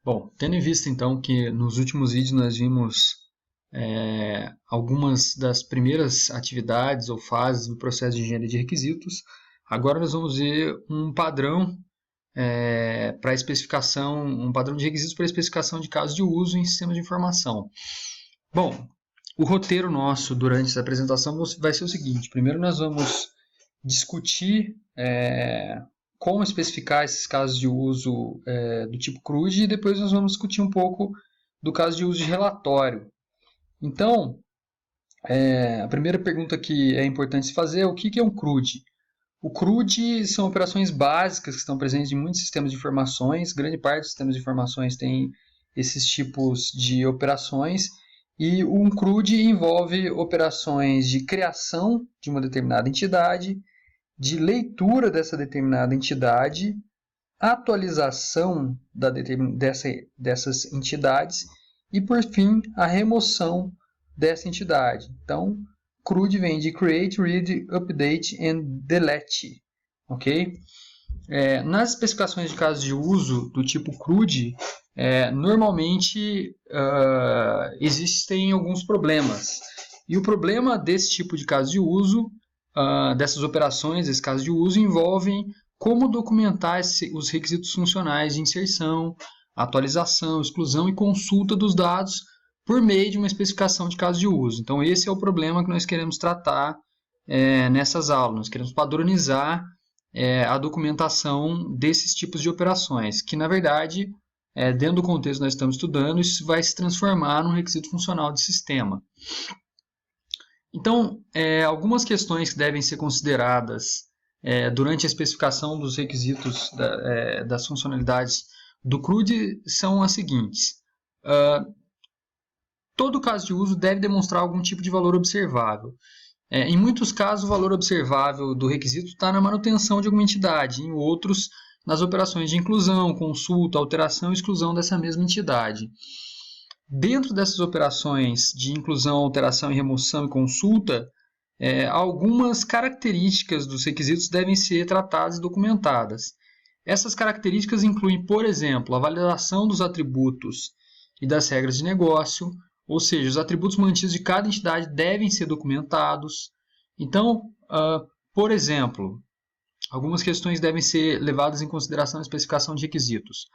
Bom, tendo em vista então que nos últimos vídeos nós vimos algumas das primeiras atividades ou fases do processo de engenharia de requisitos, agora nós vamos ver um padrão para especificação, um padrão de requisitos para especificação de casos de uso em sistemas de informação. Bom, o roteiro nosso durante essa apresentação vai ser o seguinte: primeiro nós vamos discutir como especificar esses casos de uso do tipo CRUD e depois nós vamos discutir um pouco do caso de uso de relatório. Então, a primeira pergunta que é importante se fazer é o que é um CRUD? O CRUD são operações básicas que estão presentes em muitos sistemas de informações. Grande parte dos sistemas de informações tem esses tipos de operações. E um CRUD envolve operações de criação de uma determinada entidade, de leitura dessa determinada entidade, atualização dessas entidades e, por fim, a remoção dessa entidade. Então, CRUD vem de Create, Read, Update and Delete. Ok? Nas especificações de casos de uso do tipo CRUD, normalmente existem alguns problemas. E o problema desse tipo de caso de uso, dessas operações, desse caso de uso, envolvem como documentar os requisitos funcionais de inserção, atualização, exclusão e consulta dos dados por meio de uma especificação de caso de uso. Então, esse é o problema que nós queremos tratar nessas aulas. Nós queremos padronizar a documentação desses tipos de operações, que, na verdade, dentro do contexto que nós estamos estudando, isso vai se transformar num requisito funcional de sistema. Então, algumas questões que devem ser consideradas durante a especificação dos requisitos das funcionalidades do CRUD são as seguintes. Todo caso de uso deve demonstrar algum tipo de valor observável. Em muitos casos, o valor observável do requisito está na manutenção de alguma entidade, em outros, nas operações de inclusão, consulta, alteração e exclusão dessa mesma entidade. Dentro dessas operações de inclusão, alteração e remoção e consulta, algumas características dos requisitos devem ser tratadas e documentadas. Essas características incluem, por exemplo, a validação dos atributos e das regras de negócio, ou seja, os atributos mantidos de cada entidade devem ser documentados. Então, por exemplo, algumas questões devem ser levadas em consideração na especificação de requisitos.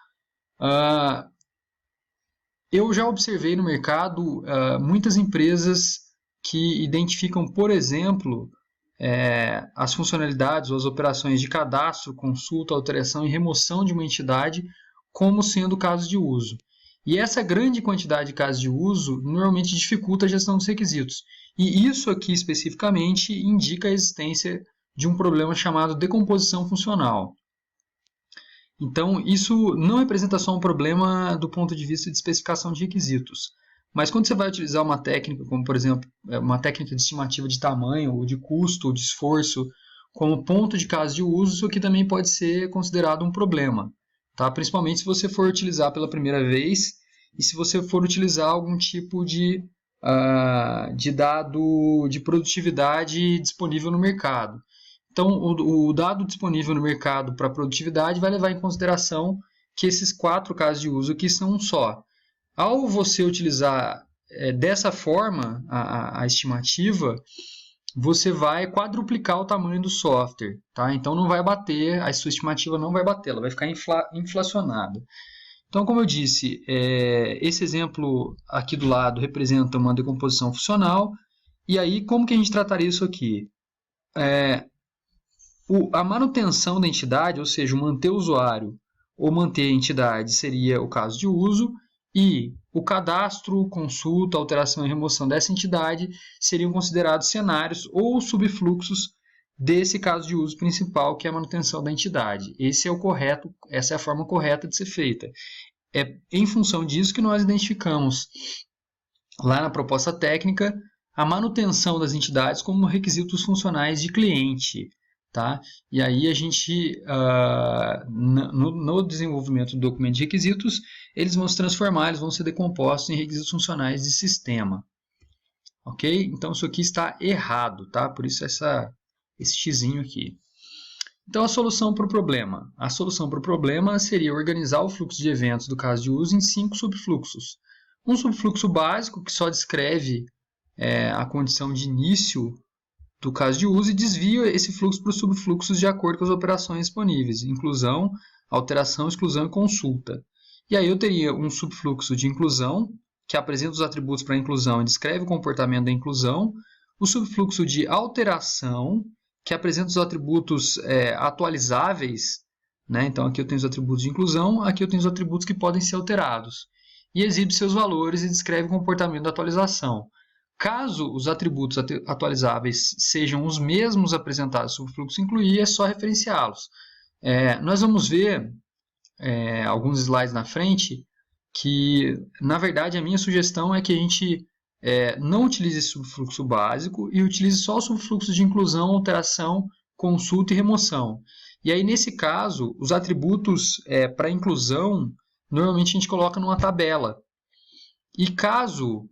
Eu já observei no mercado muitas empresas que identificam, por exemplo, as funcionalidades ou as operações de cadastro, consulta, alteração e remoção de uma entidade como sendo casos de uso. E essa grande quantidade de casos de uso normalmente dificulta a gestão dos requisitos. E isso aqui especificamente indica a existência de um problema chamado decomposição funcional. Então, isso não representa só um problema do ponto de vista de especificação de requisitos. Mas quando você vai utilizar uma técnica, como por exemplo, uma técnica de estimativa de tamanho, ou de custo, ou de esforço, como ponto de caso de uso, isso aqui também pode ser considerado um problema. Tá? Principalmente se você for utilizar pela primeira vez e se você for utilizar algum tipo de dado de produtividade disponível no mercado. Então, o dado disponível no mercado para produtividade vai levar em consideração que esses 4 casos de uso aqui são um só. Ao você utilizar dessa forma a estimativa, você vai quadruplicar o tamanho do software, tá? Então não vai bater, a sua estimativa não vai bater, ela vai ficar inflacionada. Então, como eu disse, esse exemplo aqui do lado representa uma decomposição funcional, e aí como que a gente trataria isso aqui? A manutenção da entidade, ou seja, manter o usuário ou manter a entidade seria o caso de uso, e o cadastro, consulta, alteração e remoção dessa entidade seriam considerados cenários ou subfluxos desse caso de uso principal, que é a manutenção da entidade. Esse é o correto, essa é a forma correta de ser feita. É em função disso que nós identificamos lá na proposta técnica a manutenção das entidades como requisitos funcionais de cliente. Tá? E aí a gente, no desenvolvimento do documento de requisitos, eles vão se transformar, eles vão ser decompostos em requisitos funcionais de sistema. Ok? Então isso aqui está errado, tá? Por isso esse xizinho aqui. Então, a solução para o problema. A solução para o problema seria organizar o fluxo de eventos do caso de uso em 5 subfluxos. Um subfluxo básico, que só descreve a condição de início do caso de uso e desvia esse fluxo para os subfluxos de acordo com as operações disponíveis, inclusão, alteração, exclusão e consulta. E aí eu teria um subfluxo de inclusão, que apresenta os atributos para a inclusão e descreve o comportamento da inclusão, o subfluxo de alteração, que apresenta os atributos atualizáveis, né? Então aqui eu tenho os atributos de inclusão, aqui eu tenho os atributos que podem ser alterados, e exibe seus valores e descreve o comportamento da atualização. Caso os atributos atualizáveis sejam os mesmos apresentados no subfluxo incluir, é só referenciá-los. Nós vamos ver alguns slides na frente que, na verdade, a minha sugestão é que a gente não utilize esse subfluxo básico e utilize só o subfluxo de inclusão, alteração, consulta e remoção. E aí, nesse caso, os atributos para inclusão, normalmente a gente coloca numa tabela. E caso,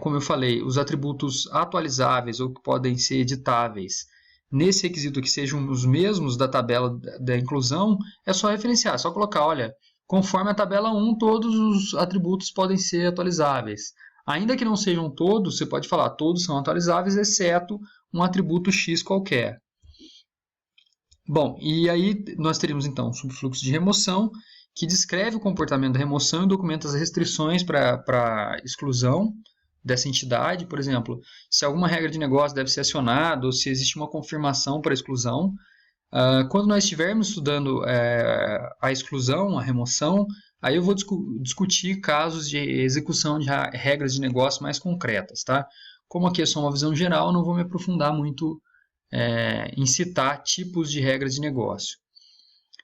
como eu falei, os atributos atualizáveis ou que podem ser editáveis, nesse requisito que sejam os mesmos da tabela da inclusão, é só referenciar, é só colocar, olha, conforme a tabela 1, todos os atributos podem ser atualizáveis. Ainda que não sejam todos, você pode falar, todos são atualizáveis, exceto um atributo X qualquer. Bom, e aí nós teríamos então um subfluxo de remoção, que descreve o comportamento da remoção e documenta as restrições para exclusão dessa entidade. Por exemplo, se alguma regra de negócio deve ser acionada ou se existe uma confirmação para a exclusão. Quando nós estivermos estudando a exclusão, a remoção, aí eu vou discutir casos de execução de regras de negócio mais concretas, tá? Como aqui é só uma visão geral, eu não vou me aprofundar muito em citar tipos de regras de negócio.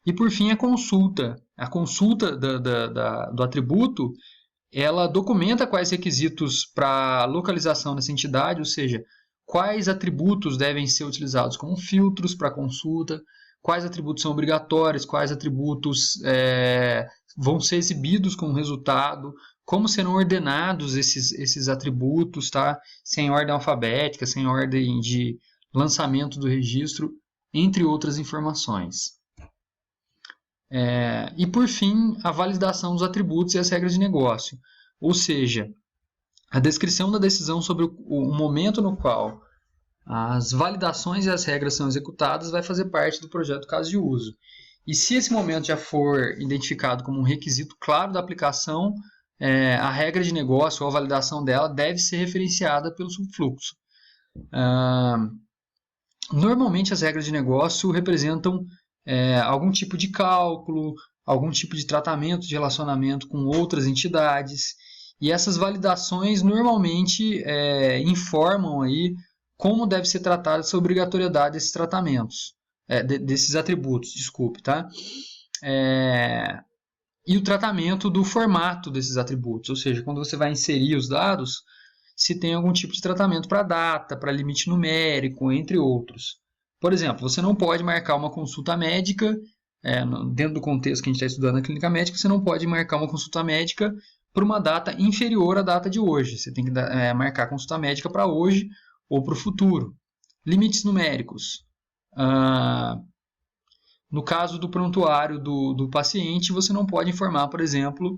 E por fim, a consulta. A consulta do atributo, ela documenta quais requisitos para localização dessa entidade, ou seja, quais atributos devem ser utilizados como filtros para consulta, quais atributos são obrigatórios, quais atributos vão ser exibidos como resultado, como serão ordenados esses atributos, tá? Sem ordem alfabética, sem ordem de lançamento do registro, entre outras informações. E por fim, a validação dos atributos e as regras de negócio, ou seja, a descrição da decisão sobre o momento no qual as validações e as regras são executadas vai fazer parte do projeto caso de uso. E se esse momento já for identificado como um requisito claro da aplicação, a regra de negócio ou a validação dela deve ser referenciada pelo subfluxo. Normalmente as regras de negócio representam algum tipo de cálculo, algum tipo de tratamento de relacionamento com outras entidades, e essas validações normalmente informam aí como deve ser tratada essa obrigatoriedade desses tratamentos, desses atributos, desculpe, tá? E o tratamento do formato desses atributos, ou seja, quando você vai inserir os dados, se tem algum tipo de tratamento para data, para limite numérico, entre outros. Por exemplo, você não pode marcar uma consulta médica, dentro do contexto que a gente está estudando na clínica médica, você não pode marcar uma consulta médica para uma data inferior à data de hoje. Você tem que marcar a consulta médica para hoje ou para o futuro. Limites numéricos. No caso do prontuário do paciente, você não pode informar, por exemplo,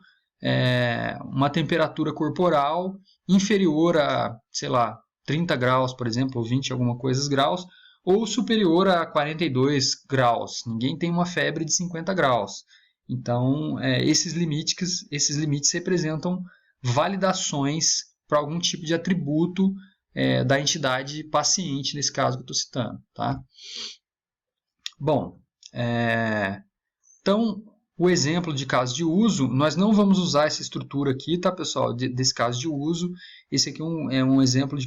uma temperatura corporal inferior a, sei lá, 30 graus, por exemplo, ou 20 alguma coisa graus, ou superior a 42 graus. Ninguém tem uma febre de 50 graus. Então, esses limites representam validações para algum tipo de atributo da entidade paciente, nesse caso que eu estou citando. Tá? Bom, então, o exemplo de caso de uso, nós não vamos usar essa estrutura aqui, tá, pessoal, desse caso de uso. Esse aqui é um exemplo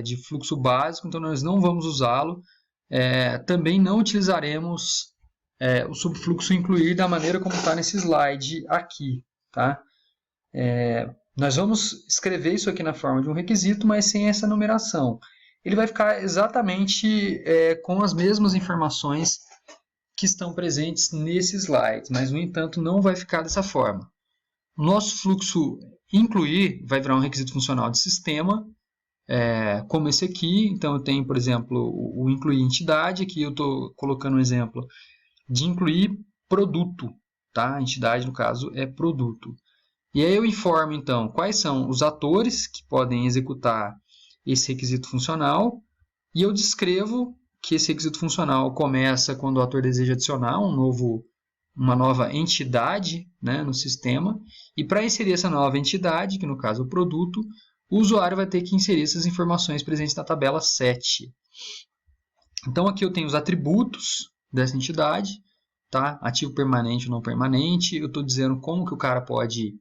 de fluxo básico, então nós não vamos usá-lo. Também não utilizaremos o subfluxo incluir da maneira como está nesse slide aqui. Tá? Nós vamos escrever isso aqui na forma de um requisito, mas sem essa numeração. Ele vai ficar exatamente com as mesmas informações que estão presentes nesse slide, mas, no entanto, não vai ficar dessa forma. O nosso fluxo incluir vai virar um requisito funcional de sistema, como esse aqui. Então, eu tenho, por exemplo, o incluir entidade. Aqui eu estou colocando um exemplo de incluir produto, tá? A entidade, no caso, é produto. E aí eu informo, então, quais são os atores que podem executar esse requisito funcional, e eu descrevo que esse requisito funcional começa quando o ator deseja adicionar uma nova entidade, né, no sistema, e para inserir essa nova entidade, que no caso é o produto, o usuário vai ter que inserir essas informações presentes na tabela 7. Então aqui eu tenho os atributos dessa entidade, tá? Ativo permanente ou não permanente, eu estou dizendo como que o cara pode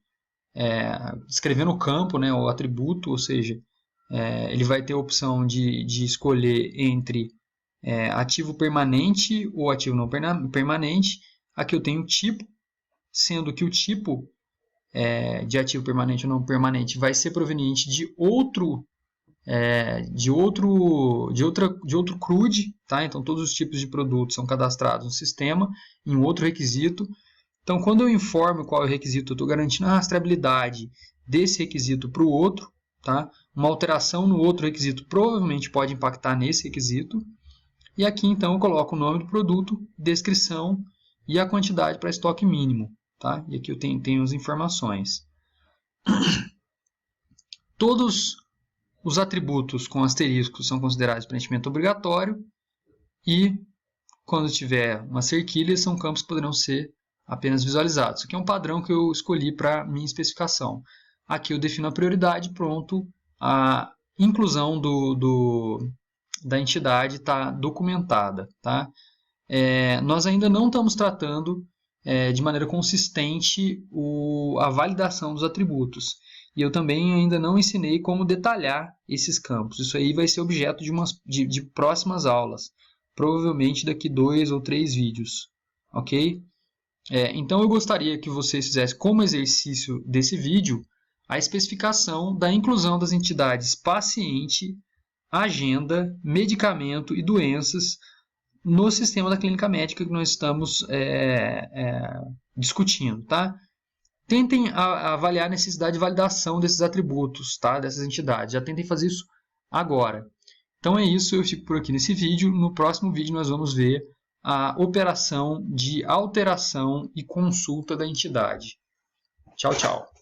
escrever no campo, né, o atributo, ou seja, ele vai ter a opção de escolher entre ativo permanente ou ativo não permanente. Aqui eu tenho o tipo, sendo que o tipo de ativo permanente ou não permanente vai ser proveniente de outro CRUD, tá? Então todos os tipos de produtos são cadastrados no sistema em um outro requisito. Então quando eu informo qual é o requisito, eu estou garantindo a rastreabilidade desse requisito para o outro, tá? Uma alteração no outro requisito provavelmente pode impactar nesse requisito. E aqui então eu coloco o nome do produto, descrição e a quantidade para estoque mínimo, tá? E aqui eu tenho as informações. Todos os atributos com asteriscos são considerados preenchimento obrigatório e quando tiver uma cerquilha são campos que poderão ser apenas visualizados. Isso aqui é um padrão que eu escolhi para minha especificação. Aqui eu defino a prioridade, pronto, a inclusão da entidade está documentada, tá? Nós ainda não estamos tratando de maneira consistente a validação dos atributos. E eu também ainda não ensinei como detalhar esses campos. Isso aí vai ser objeto de próximas aulas. Provavelmente daqui 2 ou 3 vídeos. Ok? Então eu gostaria que vocês fizessem como exercício desse vídeo a especificação da inclusão das entidades paciente, agenda, medicamento e doenças no sistema da clínica médica que nós estamos discutindo, tá? Tentem avaliar a necessidade de validação desses atributos, tá? Dessas entidades. Já tentem fazer isso agora. Então é isso, eu fico por aqui nesse vídeo. No próximo vídeo nós vamos ver a operação de alteração e consulta da entidade. Tchau, tchau.